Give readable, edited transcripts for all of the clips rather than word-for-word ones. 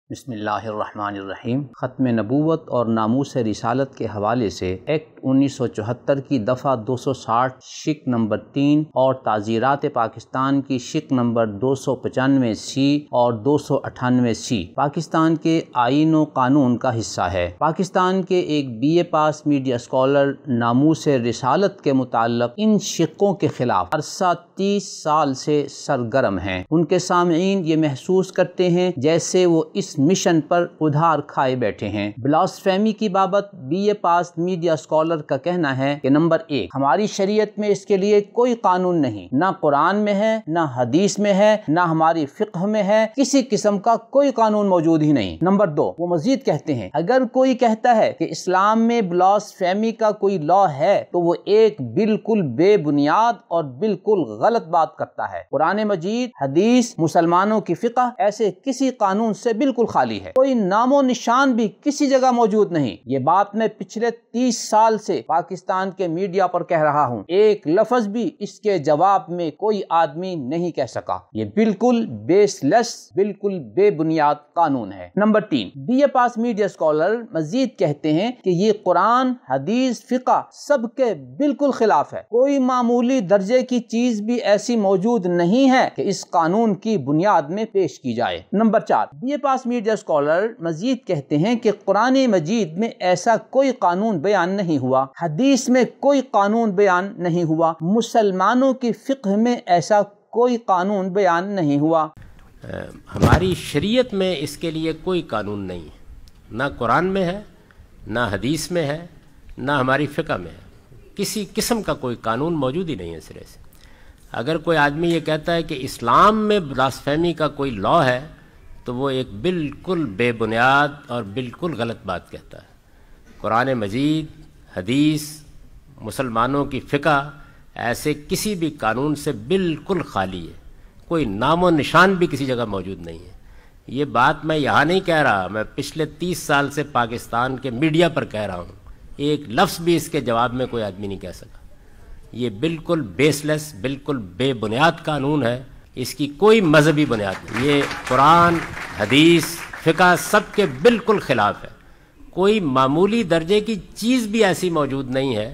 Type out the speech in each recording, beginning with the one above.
بسم اللہ الرحمن الرحیم۔ ختم نبوت اور ناموس رسالت کے حوالے سے ایکٹ 1974 کی دفعہ 260 شق نمبر 3 اور تعزیرات پاکستان کی شق نمبر 295 سی اور 298 سی پاکستان کے آئین و قانون کا حصہ ہے۔ پاکستان کے ایک B A pass media scholar ناموس رسالت کے متعلق ان شقوں کے خلاف عرصہ 30 سال سے سرگرم ہیں۔ ان کے سامعین یہ محسوس کرتے ہیں جیسے وہ اس مشن پر ادھار کھائے بیٹھے ہیں۔ بلاسفیمی کی بابت B A pass media scholar کا کہنا ہے کہ نمبر 1، ہماری شریعت میں اس کے لیے کوئی قانون نہیں، نہ قرآن میں ہے، نہ حدیث میں ہے، نہ ہماری فقہ میں ہے، کسی قسم کا کوئی قانون موجود ہی نہیں۔ نمبر 2، وہ مزید کہتے ہیں اگر کوئی کہتا ہے کہ اسلام میں بلاسفیمی کا کوئی لا ہے تو وہ ایک بالکل بے بنیاد اور بالکل غلط بات کرتا ہے۔ قرآن مجید، حدیث، مسلمانوں کی فقہ ایسے کسی قانون سے بالکل خالی ہے، کوئی نام و نشان بھی کسی جگہ موجود نہیں۔ یہ بات میں پچھلے 30 سال سے پاکستان کے میڈیا پر کہہ رہا ہوں، ایک لفظ بھی اس کے جواب میں کوئی آدمی نہیں کہہ سکا۔ یہ بالکل بیس لیس، بالکل بے بنیاد قانون ہے۔ Number 3، B A pass media scholar مزید کہتے ہیں کہ یہ قرآن، حدیث، فقہ سب کے بالکل خلاف ہے۔ کوئی معمولی درجے کی چیز بھی ایسی موجود نہیں ہے کہ اس قانون کی بنیاد میں پیش کی جائے۔ Number 4، B A pass media scholar مزید کہتے ہیں کہ قرآن مجید میں ایسا کوئی قانون بیان نہیں ہوا، حدیث میں کوئی قانون بیان نہیں ہوا، مسلمانوں کی فقہ میں ایسا کوئی قانون بیان نہیں ہوا۔ ہماری شریعت میں اس کے لیے کوئی قانون نہیں ہے، نہ قرآن میں ہے، نہ حدیث میں ہے، نہ ہماری فقہ میں ہے۔ کسی قسم کا کوئی قانون موجود ہی نہیں ہے سرے سے۔ اگر کوئی آدمی یہ کہتا ہے کہ اسلام میں بلاسفیمی کا کوئی لا ہے تو وہ ایک بالکل بے بنیاد اور بالکل غلط بات کہتا ہے۔ قرآن مجید، حدیث، مسلمانوں کی فقہ ایسے کسی بھی قانون سے بالکل خالی ہے، کوئی نام و نشان بھی کسی جگہ موجود نہیں ہے۔ یہ بات میں یہاں نہیں کہہ رہا، میں پچھلے 30 سال سے پاکستان کے میڈیا پر کہہ رہا ہوں، ایک لفظ بھی اس کے جواب میں کوئی آدمی نہیں کہہ سکا۔ یہ بالکل بیس لیس، بالکل بے بنیاد قانون ہے، اس کی کوئی مذہبی بنیاد نہیں۔ یہ قرآن، حدیث، فقہ سب کے بالکل خلاف ہے۔ کوئی معمولی درجے کی چیز بھی ایسی موجود نہیں ہے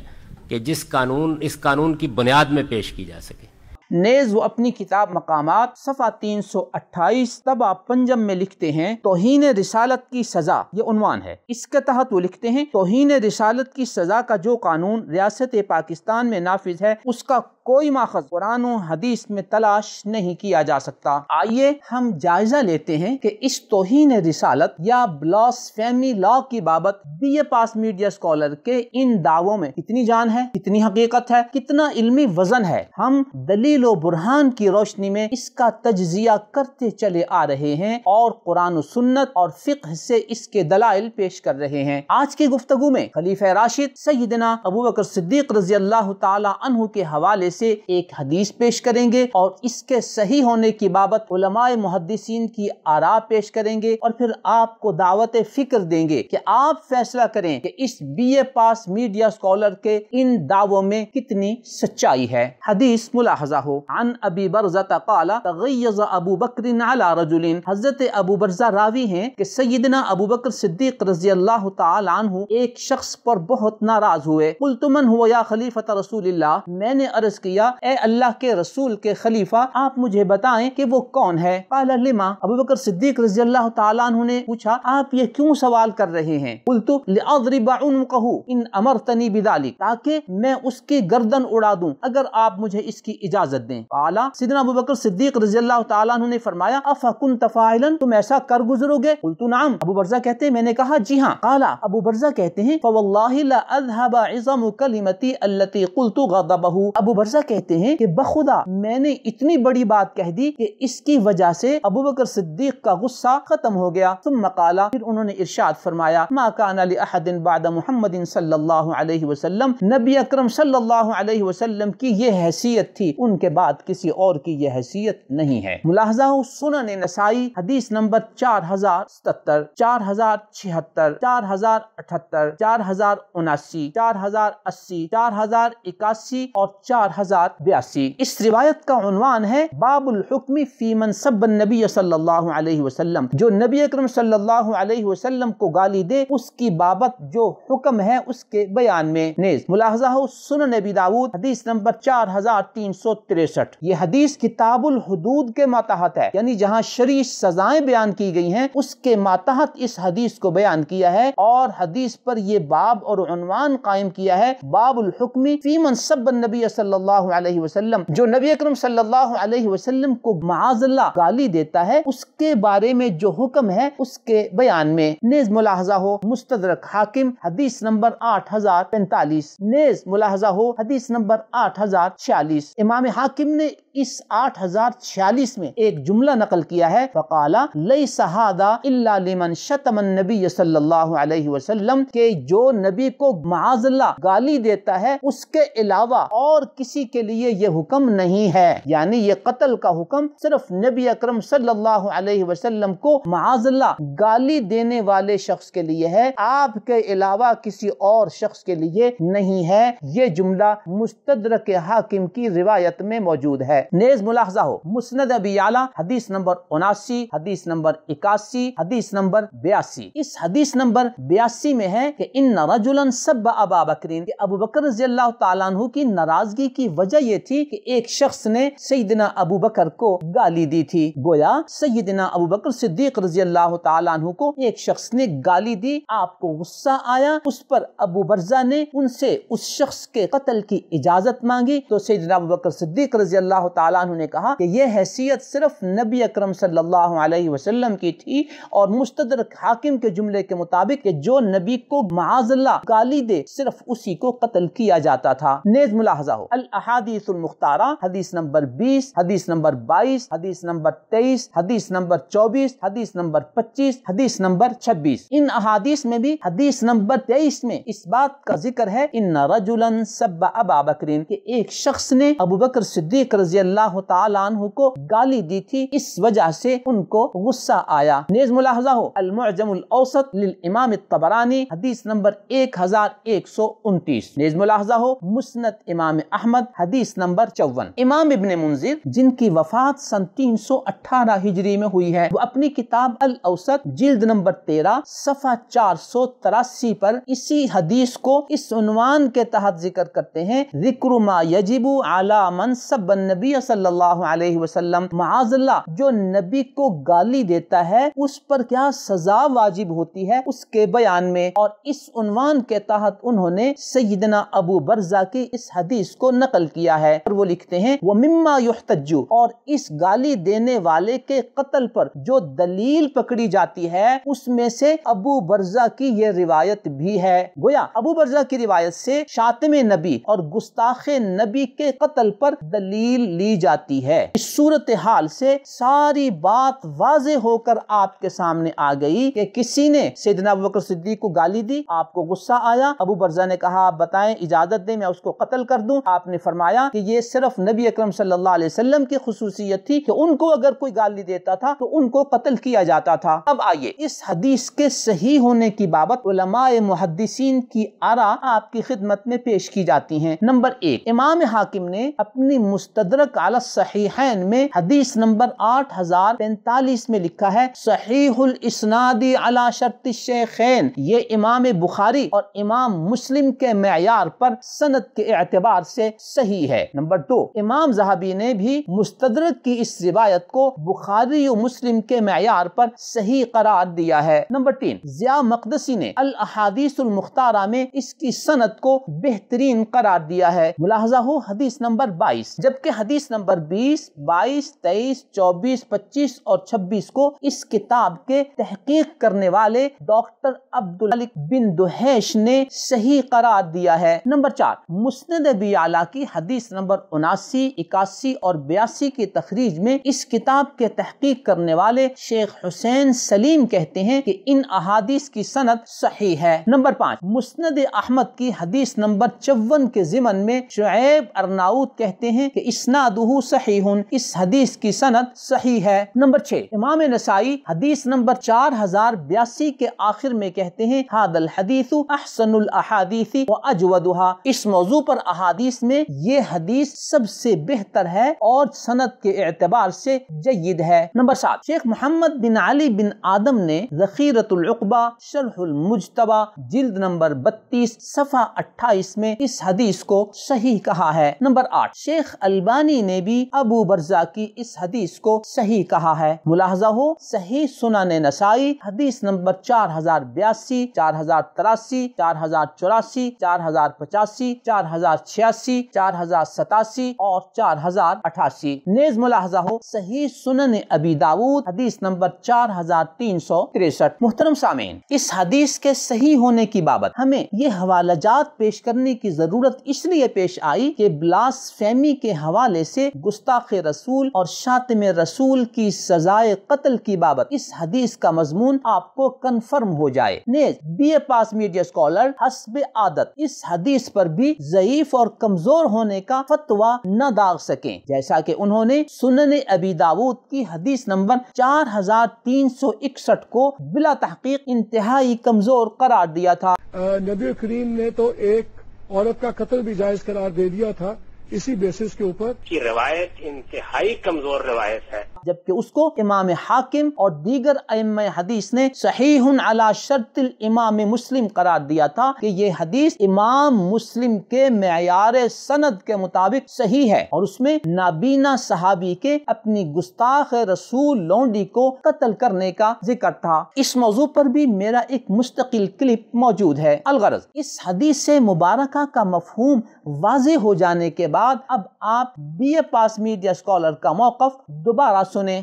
کہ اس قانون کی بنیاد میں پیش کی جا سکے۔ نیز وہ اپنی کتاب مقامات صفحہ 328 طبع پنجم میں لکھتے ہیں، توہین رسالت کی سزا، یہ عنوان ہے۔ اس کے تحت وہ لکھتے ہیں، توہین رسالت کی سزا کا جو قانون ریاست پاکستان میں نافذ ہے اس کا کوئی ماخذ قرآن و حدیث میں تلاش نہیں کیا جا سکتا۔ آئیے ہم جائزہ لیتے ہیں کہ اس توہین رسالت یا بلاسفیمی لا کی بابت B A pass media scholar کے ان دعووں میں کتنی جان ہے، کتنی حقیقت ہے، کتنا علمی وزن ہے۔ ہم دلیل و برہان کی روشنی میں اس کا تجزیہ کرتے چلے آ رہے ہیں اور قرآن و سنت اور فقہ سے اس کے دلائل پیش کر رہے ہیں۔ آج کی گفتگو میں خلیفہ راشد سیدنا ابوبکر صدیق رضی اللہ تعالی عنہ کے حوالے سے ایک حدیث پیش کریں گے اور اس کے صحیح ہونے کی بابت علماء محدثین کی آراء پیش کریں گے، اور پھر آپ کو دعوت فکر دیں گے کہ آپ فیصلہ کریں کہ اس B A pass media scholar کے ان دعووں میں کتنی سچائی ہے۔ حدیث ملاحظہ ہو، عن ابی برزہ قال تغیظ ابو بکر علی رجل، حضرت ابو برزہ راوی ہیں کہ سیدنا ابو بکر صدیق رضی اللہ تعالی عنہ ایک شخص پر بہت ناراض ہوئے۔ قلت من ہوا یا خلیفۃ رسول اللہ، میں نے عرض کیا اے اللہ کے رسول کے خلیفہ آپ مجھے بتائیں کہ وہ کون ہے۔ قال لما، ابو بکر صدیق رضی اللہ تعالیٰ عنہ نے پوچھا آپ یہ کیوں سوال کر رہے ہیں؟ قلت لأضرب عنقه ان امرتنی بذلک، تاکہ میں اس کی گردن اڑا دوں اگر آپ مجھے اس کی اجازت دیں۔ قال، سیدنا ابو بکر صدیق رضی اللہ تعالیٰ عنہ نے فرمایا افکنت فاعلا، تم ایسا کر گزرو گے؟ قلت نعم، ابو برزہ کہتے ہیں میں نے کہا جی ہاں۔ قال، ابو برزہ کہتے ہیں فواللہ لا اذهب عظم کلمتی التي قلت غضبه، ابو برزہ کہتے ہیں کہ بخدا میں نے اتنی بڑی بات کہہ دی کہ اس کی وجہ سے ابو بکر صدیق کا غصہ ختم ہو گیا۔ ثم قال، پھر انہوں نے ارشاد فرمایا ما كان لأحد بعد محمد صلی اللہ علیہ وسلم، نبی اکرم صلی اللہ علیہ وسلم کی یہ حیثیت تھی، ان کے بعد کسی اور کی یہ حیثیت نہیں ہے۔ ملاحظہ ہو، سنن نسائی حدیث نمبر 4077، 4076، 4078، 4079، 4080، 4081 اور 4082 1082۔ اس روایت کا عنوان ہے باب الحکم فی من سب النبی صلی اللہ علیہ وسلم، جو نبی اکرم صلی اللہ علیہ وسلم کو گالی دے اس کی بابت جو حکم ہے اس کے بیان میں۔ نیز ملاحظہ ہو سنن ابی داؤد حدیث نمبر 4363۔ یہ حدیث کتاب الحدود کے ماتحت ہے، یعنی جہاں شرعی سزائیں بیان کی گئی ہیں اس کے ماتحت اس حدیث کو بیان کیا ہے، اور حدیث پر یہ باب اور عنوان قائم کیا ہے باب الحکم فی من سب النبی صلی اللہ علیہ وسلم، جو نبی اکرم صلی اللہ علیہ وسلم کو معاذ اللہ گالی دیتا ہے اس کے بارے میں جو حکم ہے اس کے بیان میں۔ نیز ملاحظہ ہو مستدرک حاکم حدیث نمبر 8045۔ نیز ملاحظہ ہو حدیث نمبر 8046۔ امام حاکم نے اس 8046 میں ایک جملہ نقل کیا ہے، فقال لیس ھذا الا لمن شتم النبی صلی اللہ علیہ وسلم، کہ جو نبی کو معاذ اللہ گالی دیتا ہے اس کے علاوہ اور کسی کے لیے یہ حکم نہیں ہے، یعنی یہ قتل کا حکم صرف نبی اکرم صلی اللہ علیہ وسلم کو معاذ اللہ گالی دینے والے شخص کے لیے ہے، آپ کے علاوہ کسی اور شخص کے لیے نہیں ہے۔ یہ جملہ مستدرک حاکم کی روایت میں موجود ہے۔ نیز ملاحظہ ہو مسند ابی اعلی حدیث نمبر 79، حدیث نمبر 81، حدیث نمبر 82۔ اس حدیث نمبر 82 میں ہے کہ ان رجلا سب ابا بکر، کہ ابو بکر رضی اللہ تعالیٰ عنہ کی ناراضگی کی وجہ یہ تھی کہ ایک شخص نے سیدنا ابو بکر کو گالی دی تھی۔ گویا سیدنا ابو بکر صدیق رضی اللہ تعالیٰ عنہ کو ایک شخص نے گالی دی، آپ کو غصہ آیا، اس پر ابو برزہ نے ان سے اس شخص کے قتل کی اجازت مانگی، تو سیدنا ابو بکر صدیق رضی اللہ تعالیٰ عنہ نے کہا کہ یہ حیثیت صرف نبی اکرم صلی اللہ علیہ وسلم کی تھی، اور مستدرک حاکم کے جملے کے مطابق کہ جو نبی کو معاذ اللہ گالی دے صرف اسی کو قتل کیا جاتا تھا۔ نیز ملاحظہ ہو الاحادیث المختارہ حدیث نمبر 20، حدیث نمبر 22، حدیث نمبر 23، حدیث نمبر 24، حدیث نمبر 25، حدیث نمبر 26۔ ان احادیث میں بھی حدیث نمبر 23 میں اس بات کا ذکر ہے ان رجلا سب ابا بکر، کہ ایک شخص نے ابو بکر صدیق رضی اللہ تعالیٰ عنہ کو گالی دی تھی، اس وجہ سے ان کو غصہ آیا۔ نیز ملاحظہ ہو المعجم الاوسط للامام الطبرانی حدیث نمبر 1129۔ نیز ملاحظہ ہو مسند امام احمد حدیث نمبر 54۔ امام ابن منذر جن کی وفات سن 318 ہجری میں ہوئی ہے، وہ اپنی کتاب الاوسط جلد نمبر 13 صفحہ 483 پر اسی حدیث کو اس عنوان کے تحت ذکر کرتے ہیں، ذکر ما یجب علی من سب النبی صلی اللہ علیہ وسلم، معاذ اللہ جو نبی کو گالی دیتا ہے اس پر کیا سزا واجب ہوتی ہے اس کے بیان میں، اور اس عنوان کے تحت انہوں نے سیدنا ابو برزہ کی اس حدیث کو نقل کیا ہے، اور وہ لکھتے ہیں وَمِمَّا يُحْتَجُّ، اور اس گالی دینے والے کے قتل پر جو دلیل پکڑی جاتی ہے اس میں سے ابو برزہ کی یہ روایت بھی ہے۔ گویا ابو برزہ کی روایت سے شاتم نبی اور گستاخ نبی کے قتل پر دلیل لی جاتی ہے۔ اس صورتحال سے ساری بات واضح ہو کر آپ کے سامنے آ گئی کہ کسی نے سیدنا ابو بکر صدیق کو گالی دی، آپ کو غصہ آیا، ابو برزہ نے کہا آپ بتائیں اجازت دیں میں اس کو قتل کر دوں، آپ نے فرمایا کہ یہ صرف نبی اکرم صلی اللہ علیہ وسلم کی خصوصیت تھی کہ ان کو اگر کوئی گالی دیتا تھا تو ان کو قتل کیا جاتا تھا۔ اب آئیے اس حدیث کے صحیح ہونے کی بابت علماء محدثین کی آراء آپ کی خدمت میں پیش کی جاتی ہیں۔ نمبر 1، امام حاکم نے اپنی مستدرک علی الصحیحین میں حدیث نمبر 8045 میں لکھا ہے صحیح الاسناد علی شرط الشیخین، یہ امام بخاری اور امام مسلم کے معیار پر سند کے اعتبار سے صحیح ہے۔ نمبر 2، امام ذہبی نے بھی مستدرک کی اس روایت کو بخاری و مسلم کے معیار پر صحیح قرار دیا ہے۔ نمبر 3، ضیاء مقدسی نے الاحادیث المختارہ میں اس کی سند کو بہترین قرار دیا ہے۔ ملاحظہ ہو حدیث نمبر 22، جبکہ حدیث نمبر 20، 22، 23، 24، 25 اور 26 کو اس کتاب کے تحقیق کرنے والے ڈاکٹر عبدالملک بن دہیش نے صحیح قرار دیا ہے۔ نمبر 4، مسند ابی اعلی کی حدیث نمبر 79، 81 اور 82 کی تخریج میں اس کتاب کے تحقیق کرنے والے شیخ حسین سلیم کہتے ہیں کہ ان احادیث کی سند صحیح ہے۔ نمبر 5، مسند احمد کی حدیث نمبر 54 کے ضمن میں شعیب ارناؤت کہتے ہیں کہ اسناد اسنادہ صحیح، اس حدیث کی سند صحیح ہے۔ نمبر 6، امام نسائی حدیث نمبر 4082 کے آخر میں کہتے ہیں ھذا الحدیث احسن الاحادیث واجودھا، اس موضوع پر احادیث میں یہ حدیث سب سے بہتر ہے اور سند کے اعتبار سے جید ہے۔ نمبر 7، شیخ محمد بن علی بن آدم نے ذخیرۃ العقبہ شرح المجتبی جلد نمبر 32 صفحہ 28 میں اس حدیث کو صحیح کہا ہے۔ نمبر 8، شیخ البانی نے بھی ابو برزہ کی اس حدیث کو صحیح کہا ہے۔ ملاحظہ ہو صحیح سنن نسائی حدیث نمبر 4082، 4083، 4084، 4085، 4086، 4087 اور 4088۔ نیز ملاحظہ ہو صحیح سنن ابی داؤد حدیث نمبر 4363۔ محترم سامعین، اس حدیث کے صحیح ہونے کی بابت ہمیں یہ حوالہ جات پیش کرنے کی ضرورت اس لیے پیش آئی کہ بلاسفیمی کے حوالے سے گستاخ رسول اور شاتم رسول کی سزائے قتل کی بابت اس حدیث کا مضمون آپ کو کنفرم ہو جائے۔ نیز B A pass media scholar حسب عادت اس حدیث پر بھی ضعیف اور کمزور ہونے کا فتویٰ نہ داغ سکیں، جیسا کہ انہوں نے سنن ابی داؤد کی حدیث نمبر 4361 کو بلا تحقیق انتہائی کمزور قرار دیا تھا۔ نبی کریم نے تو ایک عورت کا قتل بھی جائز قرار دے دیا تھا اسی بیسس کے اوپر کی روایت انتہائی کمزور روایت ہے، جبکہ اس کو امام حاکم اور دیگر ائمہ حدیث نے صحیح علی شرط الامام مسلم قرار دیا تھا کہ یہ حدیث امام مسلم کے معیار سند کے مطابق صحیح ہے، اور اس میں نابینا صحابی کے اپنی گستاخ رسول لونڈی کو قتل کرنے کا ذکر تھا۔ اس موضوع پر بھی میرا ایک مستقل کلپ موجود ہے۔ الغرض اس حدیث مبارکہ کا مفہوم واضح ہو جانے کے بعد اب آپ B A pass media scholar کا موقف دوبارہ سنیں۔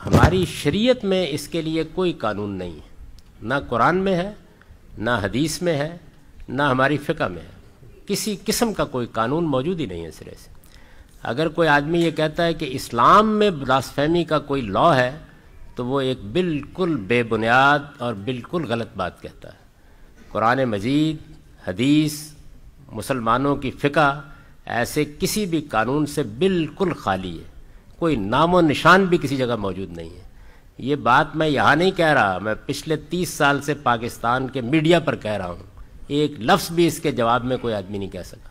ہماری شریعت میں اس کے لیے کوئی قانون نہیں ہے، نہ قرآن میں ہے، نہ حدیث میں ہے، نہ ہماری فقہ میں ہے، کسی قسم کا کوئی قانون موجود ہی نہیں ہے سرے سے۔ اگر کوئی آدمی یہ کہتا ہے کہ اسلام میں بلاسفیمی کا کوئی لا ہے تو وہ ایک بالکل بے بنیاد اور بالکل غلط بات کہتا ہے۔ قرآن مجید، حدیث، مسلمانوں کی فقہ ایسے کسی بھی قانون سے بالکل خالی ہے، کوئی نام و نشان بھی کسی جگہ موجود نہیں ہے۔ یہ بات میں یہاں نہیں کہہ رہا، میں پچھلے 30 سال سے پاکستان کے میڈیا پر کہہ رہا ہوں، ایک لفظ بھی اس کے جواب میں کوئی آدمی نہیں کہہ سکا۔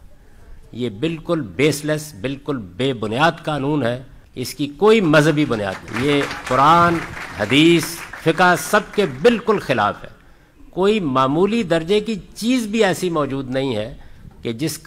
یہ بالکل بیس لیس، بالکل بے بنیاد قانون ہے، اس کی کوئی مذہبی بنیاد نہیں، یہ قرآن، حدیث، فقہ سب کے بالکل خلاف ہے۔ کوئی معمولی درجے کی چیز بھی ایسی موجود نہیں ہے کہ اس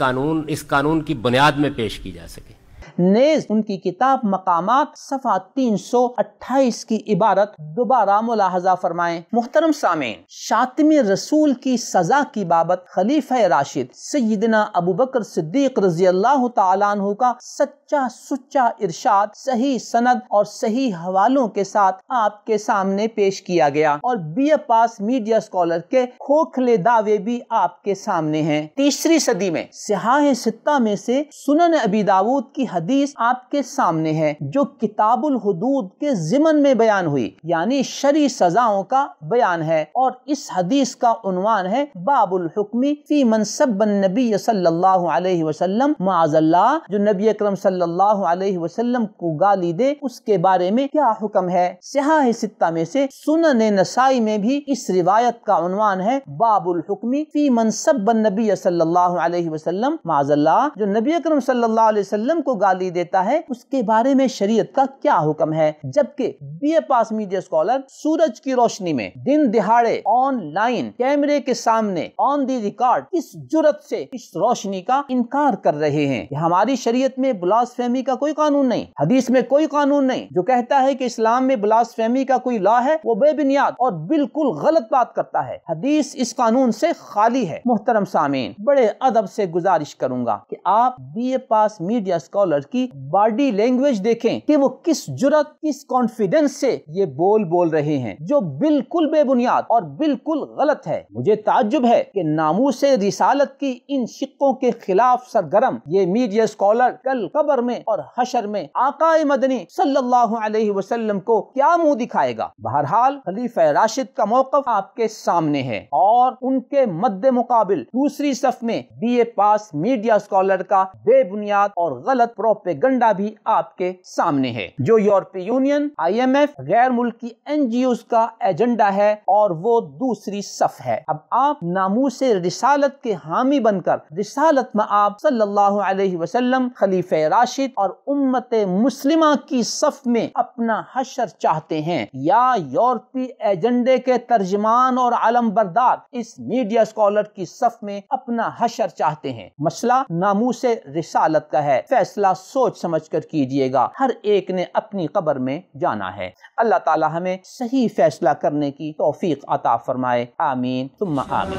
قانون کی بنیاد میں پیش کی جا سکے۔ نیز ان کی کتاب مقامات صفحہ 328 کی عبارت دوبارہ ملاحظہ فرمائیں۔ محترم سامعین، شاتم رسول کی سزا کی بابت خلیفہ راشد سیدنا ابو بکر صدیق رضی اللہ تعالیٰ عنہ کا سچا ارشاد صحیح سند اور صحیح حوالوں کے ساتھ آپ کے سامنے پیش کیا گیا، اور B A pass media scholar کے کھوکھلے دعوے بھی آپ کے سامنے ہیں۔ تیسری صدی میں صحاح ستہ میں سے سنن ابی داؤد کی حدیث آپ کے سامنے ہے جو کتاب الحدود کے ضمن میں بیان ہوئی، یعنی شرعی سزاؤں کا بیان ہے، اور اس حدیث کا عنوان ہے باب الحکم فی من سب النبی صلی اللہ علیہ وسلم، معاذ اللہ جو نبی اکرم صلی اللہ علیہ وسلم کو گالی دے اس کے بارے میں کیا حکم ہے۔ صحاح ستہ میں سے سنن نسائی میں بھی اس روایت کا عنوان ہے باب الحکم فی من سب النبی صلی اللہ علیہ وسلم، معاذ اللہ جو نبی اکرم صلی اللہ علیہ وسلم کو گالی دیتا ہے اس کے بارے میں شریعت کا کیا حکم ہے۔ جبکہ B A pass media scholar سورج کی روشنی میں دن دہاڑے آن لائن کیمرے کے سامنے آن دی ریکارڈ اس جرت سے اس روشنی کا انکار کر رہے ہیں کہ ہماری شریعت میں بلاسفیمی کا کوئی قانون نہیں، حدیث میں کوئی قانون نہیں، جو کہتا ہے کہ اسلام میں بلاسفیمی کا کوئی لا ہے وہ بے بنیاد اور بالکل غلط بات کرتا ہے۔ حدیث اس قانون سے خالی ہے۔ محترم سامعین، بڑے ادب سے گزارش کروں گا کہ آپ B A pass media scholar کی باڈی لینگویج دیکھیں کہ وہ کس جرت، کس کانفیڈنس سے یہ بول رہے ہیں جو بالکل بے بنیاد اور بالکل غلط ہے۔ مجھے تعجب ہے کہ ناموس رسالت کی ان شقوں کے خلاف سرگرم یہ میڈیا اسکالر کل قبر میں اور حشر میں آقا مدنی صلی اللہ علیہ وسلم کو کیا منہ دکھائے گا۔ بہرحال خلیفہ راشد کا موقف آپ کے سامنے ہے، اور ان کے مد مقابل دوسری صف میں B A pass media scholar کا بے بنیاد اور غلط پروپیگنڈا بھی آپ کے سامنے ہے۔ جو یورپی یونین، IMF، غیر ملکی NGOs کا ایجنڈا ہے اور وہ دوسری صف ہے۔ اب آپ ناموس رسالت کے حامی بن کر رسالت میں آپ صلی اللہ علیہ وسلم، خلیفہ راشد اور امت مسلمہ کی صف میں اپنا حشر چاہتے ہیں، یا یورپی ایجنڈے کے ترجمان اور علم بردار اس میڈیا اسکالر کی صف میں اپنا حشر چاہتے ہیں؟ مسئلہ ناموس رسالت کا ہے، فیصلہ سوچ سمجھ کر کیجئے گا، ہر ایک نے اپنی قبر میں جانا ہے۔ اللہ تعالی ہمیں صحیح فیصلہ کرنے کی توفیق عطا فرمائے، آمین ثم آمین۔